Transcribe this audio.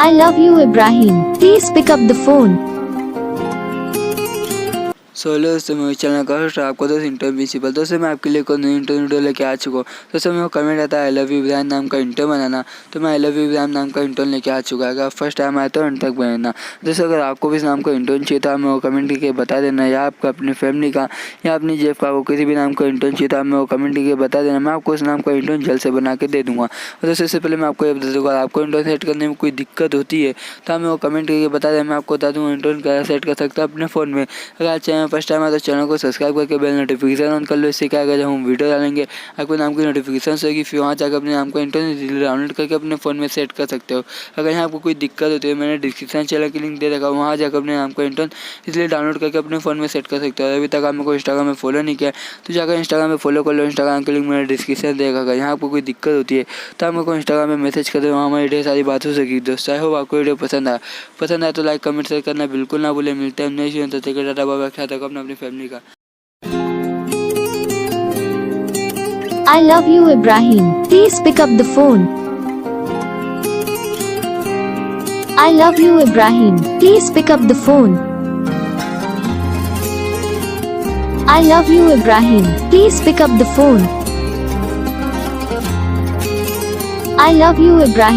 I love you, Ibrahim. Please pick up the phone. Solo दोस्तों मेरे channel का host आपको दोस्त इंटरव्यू प्रिंसिपल। दोस्तों मैं आपके लिए कोई नई इंटरव्यू लेके आ चुका हूँ। दोस्तों मेरे को कमेंट आता है आई लव यू इब्राहिम नाम का इंटरव्यू बनाना, तो मैं आई लव यू इब्राहिम नाम का इंटरव्यू लेके आ चुका है। अगर फर्स्ट टाइम आए तो एंड तक बनाना। दोस्तों अगर आपको भी इस नाम का इंटरव्यू चाहिए तो आप मेरे को कमेंट करके बता देना, या आपका अपनी फैमिली का या अपनी जेब का किसी भी नाम का इंटरव्यू चाहिए तो आप मेरे को कमेंट करके बता देना। मैं आपको इस नाम का इंटरव्यू जल्द से बना के दे दूँगा। और दोस्तों इससे पहले मैं आपको ये बता दूँगा, आपको इंटरव्यू सेट करने में कोई दिक्कत होती है तो आप मेरे को कमेंट करके बता देना। मैं आपको बता दूँगा इंटरव्यू कैसे सेट कर सकते हो अपने फ़ोन में। अगर चैनल फर्स्ट टाइम आए तो चैनल को सब्सक्राइब करके बेल नोटिफिकेशन ऑन कर लो। इससे क्या होगा, जब हम वीडियो डालेंगे आपको नाम की नोटिफिकेशन होगी, फिर वहाँ जाकर अपने नाम का इंटरनेट डाउनलोड करके अपने फ़ोन में सेट कर सकते हो। अगर यहाँ आपको कोई दिक्कत होती है, मैंने डिस्क्रिप्शन चैनल की लिंक दे रखा है, वहाँ जाकर अपने नाम का इंटरनेट इसलिए डाउनलोड करके अपने फ़ोन में सेट कर सकते हो। अभी तक आप मेरे को इंस्टाग्राम में फॉलो नहीं किया तो जाकर इंस्टाग्राम में फॉलो कर लो। इंस्टाग्राम की लिंक मैंने डिस्क्रिप्शन दे रखा है। यहाँ आपको कोई दिक्कत होती है तो आप मेरे को इंस्टाग्राम में मैसेज कर दो, वहाँ हमारी ढेर सारी बात हो सकेगी। दोस्तों आई होप आपको वीडियो पसंद आए तो लाइक कमेंट शेयर करना बिल्कुल ना भूले। मिलते हैं नेक्स्ट वीडियो, तब तक टाटा बाय बाय, ख्याल रखो अपनी फैमिली का। I love you, Ibrahim. Please pick up the phone. I love you, Ibrahim. Please pick up the phone. I love you, Ibrahim. Please pick up the phone. I love you, Ibrahim.